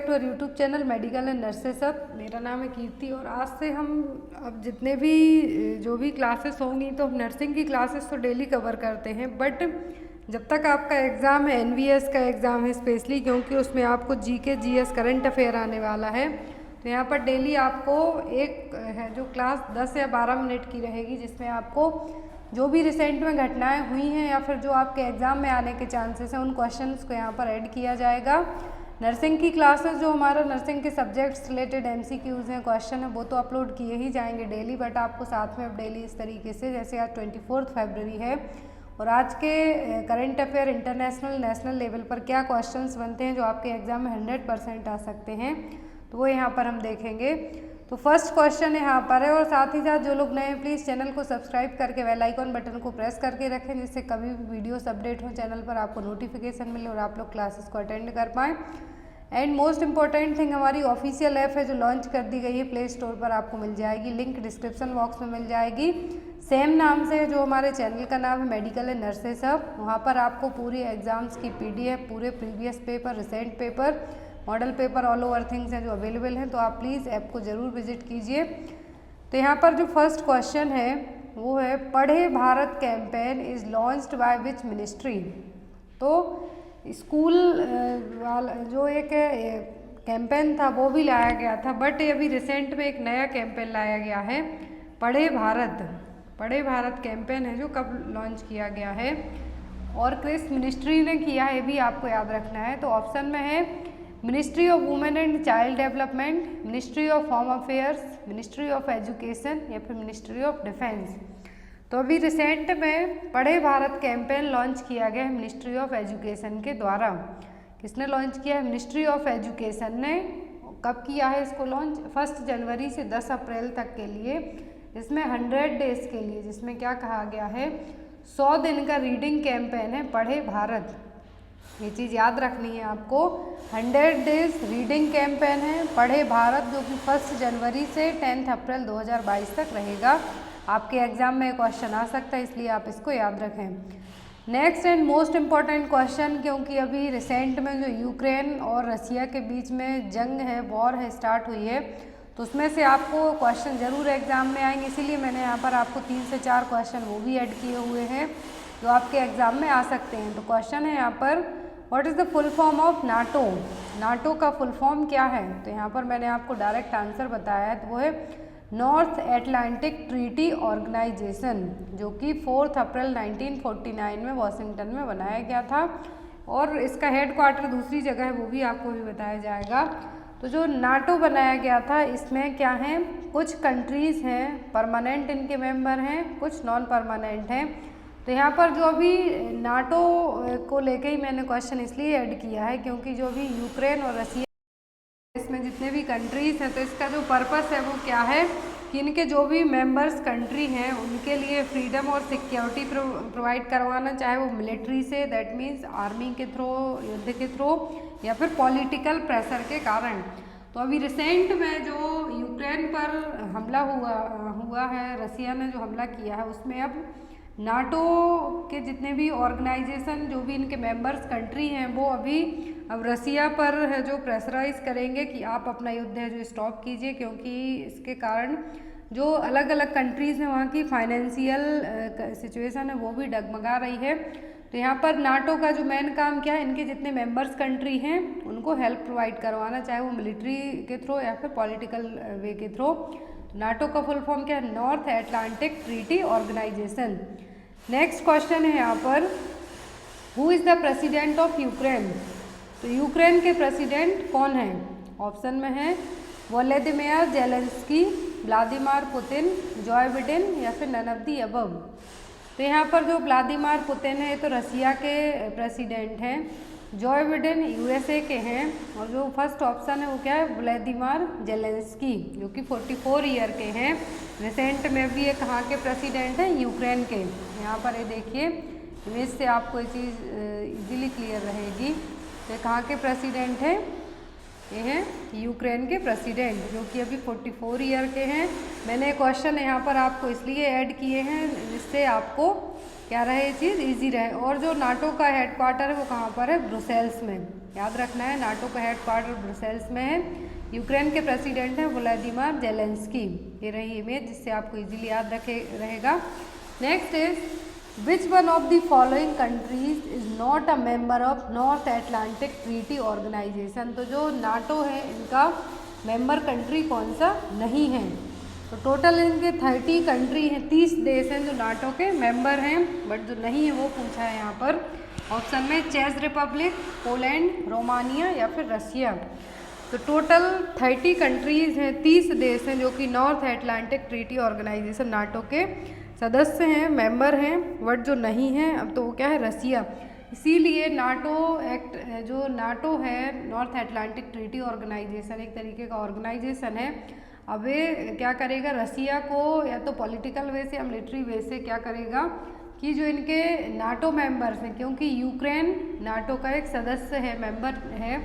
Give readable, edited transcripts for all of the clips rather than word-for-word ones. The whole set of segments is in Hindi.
To our YouTube channel medical and nurses up. मेरा नाम है कीर्ति और आज से हम अब जितने भी जो भी क्लासेस होंगी तो हम नर्सिंग की क्लासेस तो डेली कवर करते हैं, बट जब तक आपका एग्ज़ाम है एनवीएस का एग्ज़ाम है स्पेशली, क्योंकि उसमें आपको जीके जीएस करंट अफेयर आने वाला है, तो यहाँ पर डेली आपको एक है जो क्लास 10 या 12 मिनट की रहेगी, जिसमें आपको जो भी रिसेंट में घटनाएं हुई हैं या फिर जो आपके एग्ज़ाम में आने के चांसेस हैं उन क्वेश्चंस को यहाँ पर ऐड किया जाएगा। नर्सिंग की क्लासेस जो हमारा नर्सिंग के सब्जेक्ट्स रिलेटेड एमसीक्यूज़ हैं, क्वेश्चन है, वो तो अपलोड किए ही जाएंगे डेली, बट आपको साथ में अब डेली इस तरीके से, जैसे आज 24 फरवरी है और आज के current affair international national level पर क्या क्वेश्चंस बनते हैं जो आपके एग्ज़ाम में 100% आ सकते हैं, तो वो यहाँ पर हम देखेंगे। तो फर्स्ट क्वेश्चन यहाँ पर है, और साथ ही साथ जो लोग नए हैं प्लीज़ चैनल को सब्सक्राइब करके बेल आइकॉन बटन को प्रेस करके रखें, जिससे कभी भी वीडियोस अपडेट हो चैनल पर आपको नोटिफिकेशन मिले और आप लोग क्लासेस को अटेंड कर पाएँ। एंड मोस्ट इंपॉर्टेंट थिंग, हमारी ऑफिशियल ऐप है जो लॉन्च कर दी गई है, प्ले स्टोर पर आपको मिल जाएगी, लिंक डिस्क्रिप्शन बॉक्स में मिल जाएगी। सेम नाम से जो हमारे चैनल का नाम है मेडिकल एंड नर्सेस अप, वहाँ पर आपको पूरी एग्जाम्स की PDF, पूरे previous paper, recent paper, model paper, all over things हैं जो अवेलेबल हैं, तो आप प्लीज़ ऐप को ज़रूर विजिट कीजिए। तो यहाँ पर जो फर्स्ट क्वेश्चन है वो है, पढ़े Bharat campaign is launched by which ministry. तो स्कूल वाला जो एक कैंपेन था वो भी लाया गया था, बट अभी रिसेंट में एक नया कैंपेन लाया गया है, पढ़े भारत कैंपेन है जो कब लॉन्च किया गया है और किस मिनिस्ट्री ने किया है, भी आपको याद रखना है। तो ऑप्शन में है ministry of women and child development, ministry of home affairs, ministry of education या फिर मिनिस्ट्री ऑफ डिफेंस। तो अभी रिसेंट में पढ़े भारत कैंपेन लॉन्च किया गया है मिनिस्ट्री ऑफ एजुकेशन के द्वारा। किसने लॉन्च किया है? मिनिस्ट्री ऑफ एजुकेशन ने। कब किया है इसको लॉन्च? 1 जनवरी से 10 अप्रैल तक के लिए, इसमें 100 डेज के लिए, जिसमें क्या कहा गया है, 100 दिन का रीडिंग कैंपेन है पढ़े भारत। ये चीज़ याद रखनी है आपको, 100 डेज रीडिंग कैंपेन है पढ़े भारत, जो कि 1 जनवरी से 10 अप्रैल 2022 तक रहेगा। आपके एग्जाम में क्वेश्चन आ सकता है, इसलिए आप इसको याद रखें। Next and most important question, क्योंकि अभी रिसेंट में जो यूक्रेन और रसिया के बीच में जंग है, वॉर है, स्टार्ट हुई है, तो उसमें से आपको क्वेश्चन ज़रूर एग्जाम में आएंगे, इसीलिए मैंने यहाँ पर आपको 3 से 4 क्वेश्चन वो भी ऐड किए हुए हैं जो आपके एग्जाम में आ सकते हैं। तो क्वेश्चन है यहाँ पर, what is the full form of NATO. NATO का फुल फॉर्म क्या है? तो यहाँ पर मैंने आपको डायरेक्ट आंसर बताया है, तो वो है नॉर्थ एटलांटिक ट्रीटी ऑर्गेनाइजेशन, जो कि 4 अप्रैल 1949 में वॉशिंगटन में बनाया गया था, और इसका हेडक्वार्टर दूसरी जगह है, वो भी आपको भी बताया जाएगा। तो जो नाटो बनाया गया था, इसमें क्या है, कुछ कंट्रीज़ हैं परमानेंट इनके मेंबर हैं, कुछ नॉन परमानेंट हैं। तो यहाँ पर जो अभी नाटो को लेके ही मैंने क्वेश्चन इसलिए ऐड किया है क्योंकि जो भी यूक्रेन और रसिया, इसमें जितने भी कंट्रीज़ हैं, तो इसका जो पर्पस है वो क्या है कि इनके जो भी मेंबर्स कंट्री हैं उनके लिए फ्रीडम और सिक्योरिटी प्रोवाइड करवाना, चाहे वो मिलिट्री से, दैट मीन्स आर्मी के थ्रू, युद्ध के थ्रू, या फिर पॉलिटिकल प्रेशर के कारण। तो अभी रिसेंट में जो यूक्रेन पर हमला हुआ है, रसिया ने जो हमला किया है, उसमें अब नाटो के जितने भी ऑर्गेनाइजेशन, जो भी इनके मेंबर्स कंट्री हैं, वो अभी अब रसिया पर है जो प्रेशराइज करेंगे कि आप अपना युद्ध है जो स्टॉप कीजिए, क्योंकि इसके कारण जो अलग अलग कंट्रीज़ हैं वहाँ की फाइनेंशियल सिचुएशन है वो भी डगमगा रही है। तो यहाँ पर नाटो का जो मेन काम क्या है, इनके जितने मेंबर्स कंट्री हैं उनको हेल्प प्रोवाइड करवाना, चाहे वो मिलिट्री के थ्रू या फिर पॉलिटिकल वे के थ्रू। नाटो का फुल फॉर्म क्या है? North Atlantic Treaty Organization. Next question है यहाँ पर, who is the president of Ukraine. तो यूक्रेन के प्रेसिडेंट कौन है? ऑप्शन में है Volodymyr Zelensky, Vladimir Putin, Joe Biden या फिर नन ऑफ दी अबव। तो यहाँ पर जो व्लादिमीर पुतिन है तो रसिया के प्रेसिडेंट हैं, जॉय बिडेन USA के हैं, और जो फर्स्ट ऑप्शन है वो क्या है? व्लादिमीर जेलेंस्की, जो कि 44 ईयर के हैं। रिसेंट में भी ये कहाँ के प्रेसिडेंट हैं? यूक्रेन के। यहाँ पर ये देखिए इमेज से आपको ये चीज़ इजीली क्लियर रहेगी। तो कहाँ के प्रेसिडेंट हैं? ये हैं यूक्रेन के प्रेसिडेंट, जो कि अभी 44 ईयर के हैं। मैंने क्वेश्चन यहाँ पर आपको इसलिए ऐड किए हैं जिससे आपको क्या रहे, ये चीज़ ईजी रहे। और जो नाटो का हेडक्वार्टर है वो कहाँ पर है? ब्रुसेल्स में। याद रखना है। नाटो का हेडक्वार्टर ब्रुसेल्स में है। यूक्रेन के प्रेसिडेंट हैं व्लादिमीर जेलेंस्की। ये रही इमेज जिससे आपको इजीली याद रहेगा। Next is which one of the following countries is not a member of North Atlantic Treaty Organization. तो जो नाटो है इनका मेंबर कंट्री कौन सा नहीं है। तो टोटल इनके 30 कंट्री हैं, 30 देश हैं जो नाटो के मेंबर हैं, बट जो नहीं है वो पूछा है यहाँ पर ऑप्शन में चेक रिपब्लिक, पोलैंड, रोमानिया या फिर रशिया। तो टोटल 30 कंट्रीज़ हैं, 30 देश हैं जो कि North Atlantic Treaty Organization NATO के सदस्य हैं, मेंबर हैं, बट जो नहीं है अब तो वो क्या है, रसिया। इसीलिए नाटो एक्ट जो नाटो है नॉर्थ एटलांटिक ट्रीटी ऑर्गेनाइजेशन एक तरीके का ऑर्गेनाइजेशन है। अब ये क्या करेगा, रसिया को या तो पॉलिटिकल वे से या मिलिट्री वे से क्या करेगा कि जो इनके नाटो मेंबर्स हैं, क्योंकि यूक्रेन नाटो का एक सदस्य है, मेंबर है,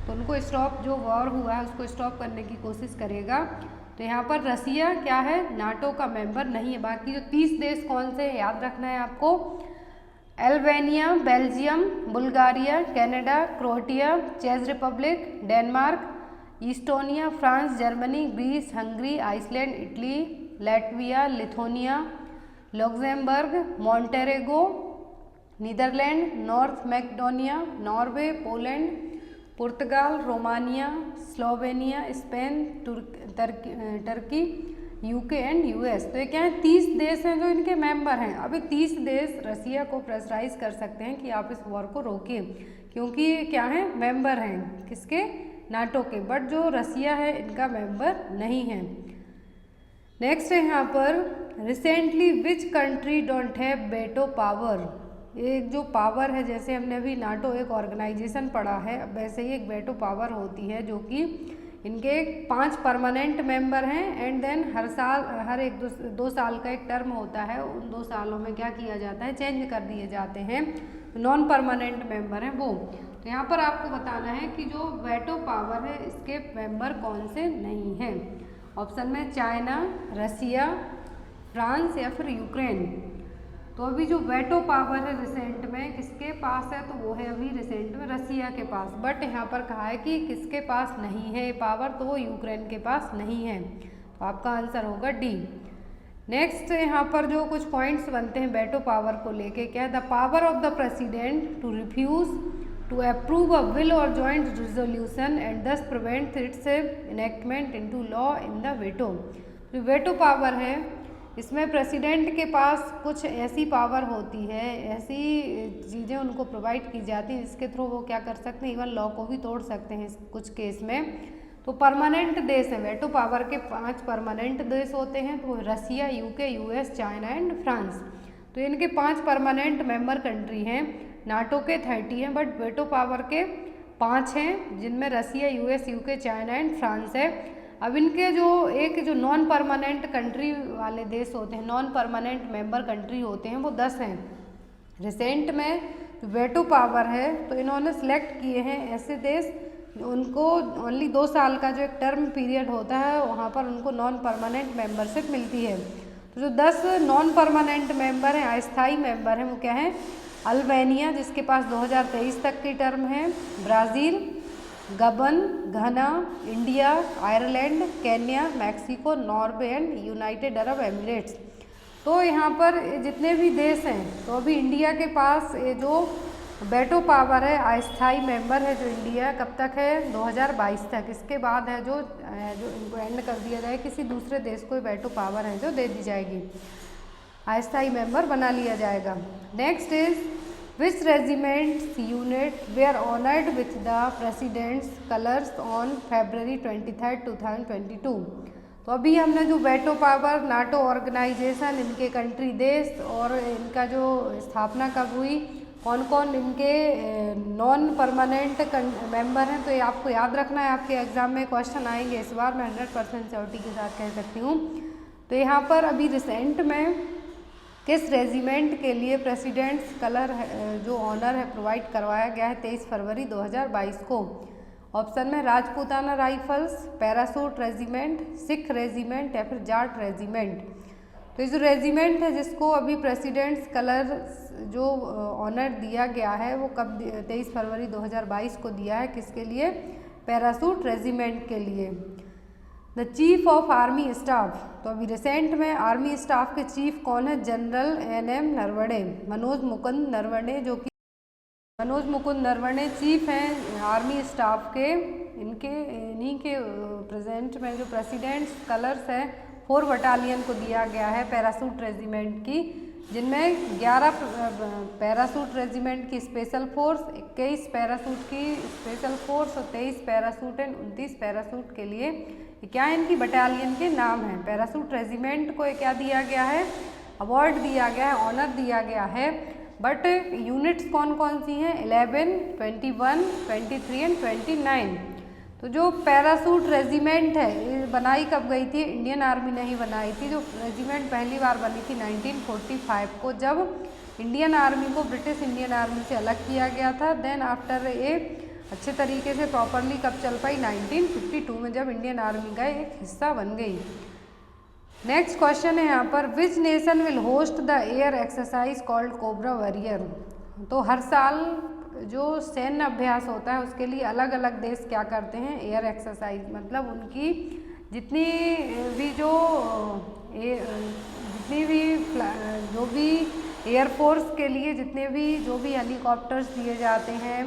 तो उनको स्टॉप जो वॉर हुआ है उसको स्टॉप करने की कोशिश करेगा। तो यहाँ पर रसिया क्या है, नाटो का मेंबर नहीं है। बाकी जो 30 देश कौन से है याद रखना है आपको, Albania, Belgium, Bulgaria, Canada, Croatia, चेक Republic, Denmark, Estonia, France, Germany, Greece, Hungary, Iceland, Italy, Latvia, Lithuania, Luxembourg, Montenegro, Netherlands, North Macedonia, Norway, Poland, पुर्तगाल, Romania, Slovenia, Spain, Turkey, UK and US. तो ये क्या है, 30 देश हैं जो इनके मेंबर हैं। अभी 30 देश रसिया को प्रेशराइज कर सकते हैं कि आप इस वॉर को रोकें, क्योंकि ये क्या है, मेंबर हैं किसके, नाटो के, बट जो रसिया है इनका मेंबर नहीं है। नेक्स्ट है यहाँ पर recently which country don't have veto power. एक जो पावर है, जैसे हमने अभी नाटो एक ऑर्गेनाइजेशन पढ़ा है, वैसे ही एक वेटो पावर होती है जो कि इनके 5 परमानेंट मेंबर हैं एंड देन हर साल हर एक दो साल का एक टर्म होता है, उन 2 सालों में क्या किया जाता है, चेंज कर दिए जाते हैं। नॉन परमानेंट मेंबर हैं वो। तो यहाँ पर आपको बताना है कि जो वेटो पावर है इसके मेंबर कौन से नहीं हैं। ऑप्शन में चाइना, रसिया, फ्रांस या फिर यूक्रेन। तो अभी जो वेटो पावर है रिसेंट में किसके पास है, तो वो है अभी रिसेंट में रसिया के पास, बट यहाँ पर कहा है कि किसके पास नहीं है ये पावर, तो वो यूक्रेन के पास नहीं है। तो आपका आंसर होगा डी। नेक्स्ट यहाँ पर जो कुछ पॉइंट्स बनते हैं वेटो पावर को लेके, क्या है, the power of the president to refuse to approve a bill or joint resolution and thus prevent its enactment into law in the veto. जो वेटो पावर है इसमें प्रेसिडेंट के पास कुछ ऐसी पावर होती है, ऐसी चीज़ें उनको प्रोवाइड की जाती हैं जिसके थ्रू वो क्या कर सकते हैं, इवन लॉ को भी तोड़ सकते हैं कुछ केस में। तो परमानेंट देश है, वेटो पावर के 5 परमानेंट देश होते हैं, तो Russia, UK, US, China and France. तो इनके 5 परमानेंट मेंबर कंट्री हैं, नाटो के 30 हैं, बट वेटो पावर के 5 हैं, जिनमें Russia, US, UK, China and France है। अब इनके जो नॉन परमानेंट कंट्री वाले देश होते हैं, नॉन परमानेंट मेंबर कंट्री होते हैं, वो 10 हैं। रिसेंट में वेटो पावर है तो इन्होंने सेलेक्ट किए हैं ऐसे देश, उनको ओनली 2 साल का जो एक टर्म पीरियड होता है वहाँ पर उनको नॉन परमानेंट मेंबरशिप मिलती है। तो जो 10 नॉन परमानेंट मेंबर हैं, अस्थायी मेंबर हैं, वो क्या है, अल्बानिया जिसके पास 2023 तक की टर्म है, ब्राज़ील, गबन, घना, India, Ireland, Kenya, Mexico, Norway and United Arab Emirates. तो यहाँ पर जितने भी देश हैं, तो अभी इंडिया के पास ये जो वेटो पावर है, अस्थायी मेंबर है जो इंडिया, कब तक है, 2022 तक। इसके बाद है जो इनको एंड कर दिया जाए, किसी दूसरे देश को वेटो पावर है जो दे दी जाएगी, अस्थायी मेंबर बना लिया जाएगा। Next is which regiments unit were honoured with the president's colours on February 23, 2022। तो अभी हमने जो वेटो पावर, नाटो ऑर्गेनाइजेशन, इनके कंट्री देश और इनका जो स्थापना कब हुई, कौन कौन इनके नॉन परमानेंट मेंबर हैं, तो ये आपको याद रखना है। आपके एग्जाम में क्वेश्चन आएंगे इस बार, मैं 100% श्योरिटी के साथ कह सकती हूँ। तो यहाँ पर अभी रिसेंट में किस रेजिमेंट के लिए प्रेसिडेंट्स कलर जो ऑनर है प्रोवाइड करवाया गया है 23 फरवरी 2022 को। ऑप्शन में Rajputana rifles, parachute regiment, Sikh regiment या फिर जाट रेजिमेंट। तो ये जो रेजिमेंट है जिसको अभी प्रेसिडेंट्स कलर जो ऑनर दिया गया है वो कब 23 फरवरी 2022 को दिया है, किसके लिए? पैरासूट रेजिमेंट के लिए। The chief of army staff, तो अभी रिसेंट में आर्मी स्टाफ के चीफ कौन है? जनरल NM नरवणे, मनोज मुकुंद नरवणे, जो कि मनोज मुकुंद नरवणे चीफ हैं आर्मी स्टाफ के। इन्हीं के प्रेजेंट में जो प्रेसिडेंट्स कलर्स हैं 4 बटालियन को दिया गया है पैरासूट रेजिमेंट की, जिनमें 11 पैरासूट रेजिमेंट की स्पेशल फोर्स, 21 पैरासूट की स्पेशल फोर्स और 23 पैरासूट एंड 29 पैरासूट के लिए क्या है इनकी बटालियन के नाम हैं। पैरासूट रेजिमेंट को क्या दिया गया है? अवार्ड दिया गया है, ऑनर दिया गया है। बट यूनिट्स कौन कौन सी हैं? 11, 21, 23 एंड 29। तो जो पैरासूट रेजिमेंट है ये बनाई कब गई थी? इंडियन आर्मी ने ही बनाई थी। जो रेजिमेंट पहली बार बनी थी 1945 को, जब इंडियन आर्मी को ब्रिटिश इंडियन आर्मी से अलग किया गया था। देन आफ्टर ये अच्छे तरीके से प्रॉपरली कब चल पाई? 1952 में, जब इंडियन आर्मी का एक हिस्सा बन गई। नेक्स्ट क्वेश्चन है यहाँ पर, which nation will host the air exercise called cobra warrior. तो हर साल जो सैन्य अभ्यास होता है उसके लिए अलग अलग देश क्या करते हैं? एयर एक्सरसाइज, मतलब उनकी जितनी भी एयरफोर्स के लिए जितने भी जो भी हेलीकॉप्टर्स दिए जाते हैं,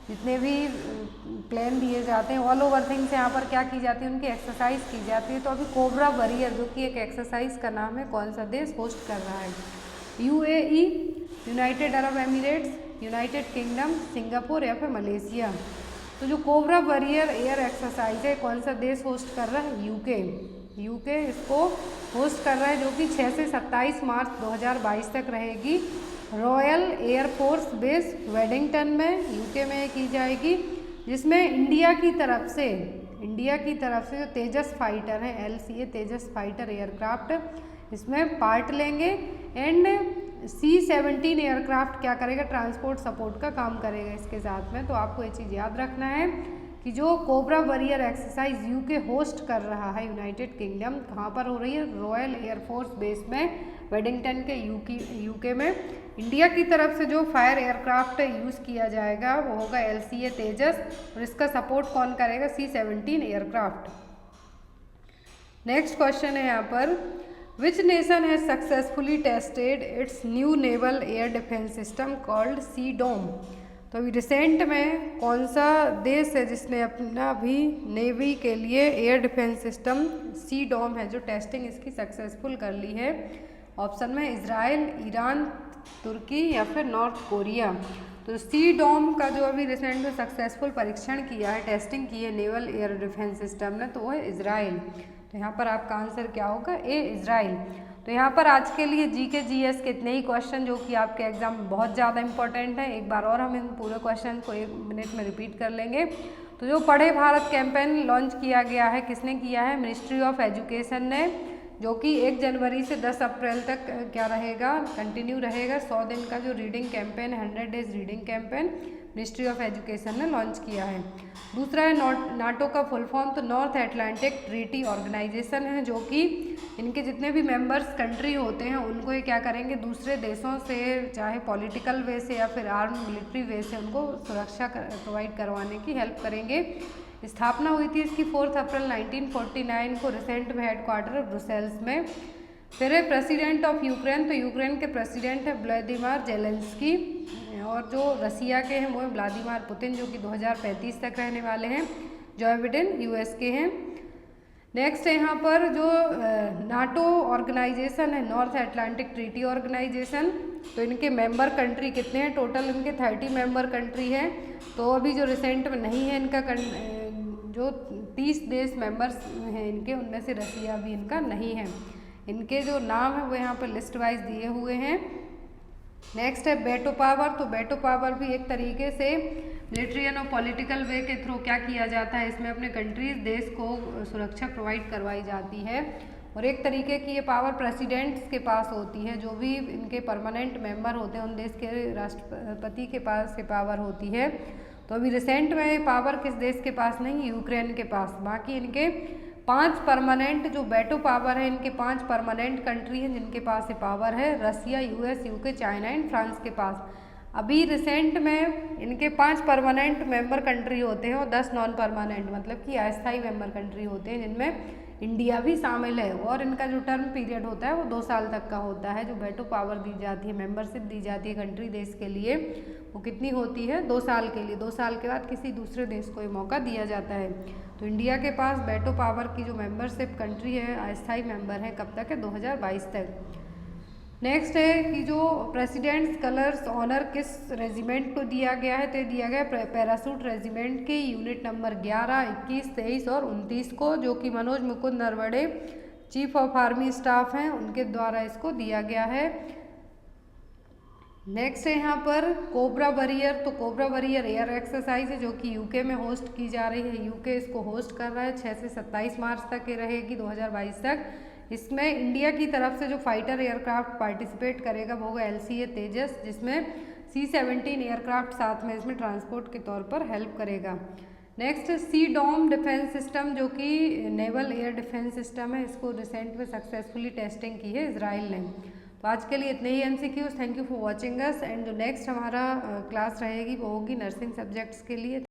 जितने भी प्लेन दिए जाते हैं, ऑल ओवर थिंग्स यहाँ पर क्या की जाती है? उनकी एक्सरसाइज की जाती है। तो अभी कोबरा वॉरियर जो कि एक एक्सरसाइज का नाम है, कौन सा देश होस्ट कर रहा है? UAE, United Arab Emirates, United kingdom, Singapore या फिर मलेशिया। तो जो कोबरा वॉरियर एयर एक्सरसाइज है कौन सा देश होस्ट कर रहा है? यूके इसको होस्ट कर रहा है, जो कि 6 से 27 मार्च 2022 तक रहेगी। रॉयल एयरफोर्स बेस वेडिंगटन में यूके में की जाएगी, जिसमें इंडिया की तरफ से जो तेजस फाइटर है, LCA तेजस फाइटर एयरक्राफ्ट इसमें पार्ट लेंगे। एंड C-17 एयरक्राफ्ट क्या करेगा? ट्रांसपोर्ट सपोर्ट का काम करेगा इसके साथ में। तो आपको ये चीज़ याद रखना है कि जो cobra warrior exercise UK host कर रहा है, यूनाइटेड किंगडम, कहाँ पर हो रही है? रॉयल एयरफोर्स बेस में वेडिंगटन के यूके में। इंडिया की तरफ से जो फायर एयरक्राफ्ट यूज़ किया जाएगा वो होगा LCA तेजस, और इसका सपोर्ट कौन करेगा? C-17 aircraft. नेक्स्ट क्वेश्चन है यहाँ पर, which nation has successfully tested it's new naval air defence system called CDOM। तो अभी रिसेंट में कौन सा देश है जिसने अपना भी नेवी के लिए एयर डिफेंस सिस्टम CDOM है जो टेस्टिंग इसकी सक्सेसफुल कर ली है? ऑप्शन में इजराइल, ईरान, तुर्की या फिर नॉर्थ कोरिया। तो CDOM का जो अभी रिसेंट में सक्सेसफुल परीक्षण किया है, टेस्टिंग की है नेवल एयर डिफेंस सिस्टम ने, तो वो है इजराइल। तो यहाँ पर आपका आंसर क्या होगा? ए, इजराइल। तो यहाँ पर आज के लिए GK GS के इतने ही क्वेश्चन जो कि आपके एग्जाम में बहुत ज़्यादा इंपॉर्टेंट है। एक बार और हम इन पूरे क्वेश्चन को 1 मिनट में रिपीट कर लेंगे। तो जो पढ़े भारत कैंपेन लॉन्च किया गया है, किसने किया है? मिनिस्ट्री ऑफ एजुकेशन ने, जो कि 1 जनवरी से 10 अप्रैल तक क्या रहेगा? कंटिन्यू रहेगा। 100 दिन का जो reading campaign, 100 days reading campaign ministry of education ने लॉन्च किया है। दूसरा है नाटो का फुल फॉर्म, तो नॉर्थ एटलांटिक ट्रीटी ऑर्गेनाइजेशन है, जो कि इनके जितने भी मेंबर्स कंट्री होते हैं उनको ये क्या करेंगे? दूसरे देशों से चाहे पॉलिटिकल वे से या फिर आर्म मिलिट्री वे से उनको सुरक्षा प्रोवाइड करवाने की हेल्प करेंगे। स्थापना हुई थी इसकी 4 अप्रैल 1949 को रिसेंट में हेडक्वार्टर ब्रुसेल्स में। फिर है प्रेसिडेंट ऑफ यूक्रेन, तो यूक्रेन के प्रेसिडेंट है व्लादिमीर जेलेंस्की, और जो रसिया के हैं वो है व्लादिमीर पुतिन, जो कि 2035 तक रहने वाले हैं। जो बिडेन US के हैं। नेक्स्ट है यहाँ पर जो नाटो ऑर्गेनाइजेशन है, नॉर्थ एटलांटिक ट्रीटी ऑर्गेनाइजेशन, तो इनके मेंबर कंट्री कितने हैं? टोटल इनके 30 मेंबर कंट्री हैं। तो अभी जो रिसेंट में नहीं है इनका जो 30 देश मेंबर्स हैं इनके, उनमें से रसिया भी इनका नहीं है। इनके जो नाम है वो यहाँ पर लिस्ट वाइज दिए हुए हैं। नेक्स्ट है वेटो पावर, तो वेटो पावर भी एक तरीके से मिलिट्री और पॉलिटिकल वे के थ्रू क्या किया जाता है, इसमें अपने कंट्रीज देश को सुरक्षा प्रोवाइड करवाई जाती है। और एक तरीके की ये पावर प्रेसिडेंट्स के पास होती है, जो भी इनके परमानेंट मेंबर होते हैं उन देश के राष्ट्रपति के पास ये पावर होती है। तो अभी रिसेंट में पावर किस देश के पास नहीं? यूक्रेन के पास। बाकी इनके 5 परमानेंट जो वेटो पावर है, इनके 5 परमानेंट कंट्री हैं जिनके पास ये पावर है, Russia, US, UK, China and France के पास। अभी रिसेंट में इनके 5 परमानेंट मेंबर कंट्री होते हैं और 10 नॉन परमानेंट मतलब कि अस्थायी मेंबर कंट्री होते हैं, जिनमें इंडिया भी शामिल है। और इनका जो टर्म पीरियड होता है वो 2 साल तक का होता है। जो वेटो पावर दी जाती है, मेंबरशिप दी जाती है कंट्री देश के लिए, वो कितनी होती है? 2 साल के लिए। 2 साल के बाद किसी दूसरे देश को ये मौका दिया जाता है। तो इंडिया के पास वेटो पावर की जो मेंबरशिप कंट्री है, अस्थायी मेंबर है, कब तक है? 2022 तक। नेक्स्ट है कि जो प्रेसिडेंट्स कलर्स ऑनर किस रेजिमेंट को दिया गया है, तो दिया गया पैरासूट रेजिमेंट के यूनिट नंबर 11, 21, 23 और 29 को, जो कि Manoj Mukund Naravane chief of army staff हैं, उनके द्वारा इसको दिया गया है। नेक्स्ट है यहाँ पर कोबरा वॉरियर। तो कोबरा वॉरियर एयर एक्सरसाइज है जो कि यूके में होस्ट की जा रही है। यूके इसको होस्ट कर रहा है। 6 से 27 मार्च तक ये रहेगी, 2022 तक। इसमें इंडिया की तरफ से जो फाइटर एयरक्राफ्ट पार्टिसिपेट करेगा वो होगा LCA तेजस, जिसमें C-17 एयरक्राफ्ट साथ में इसमें ट्रांसपोर्ट के तौर पर हेल्प करेगा। नेक्स्ट सी डोम डिफेंस सिस्टम, जो कि नेवल एयर डिफेंस सिस्टम है, इसको रिसेंट में सक्सेसफुली टेस्टिंग की है इजराइल ने। तो आज के लिए इतने ही MCQs। Thank you for watching us. And जो नेक्स्ट हमारा क्लास रहेगी वो होगी नर्सिंग सब्जेक्ट्स के लिए।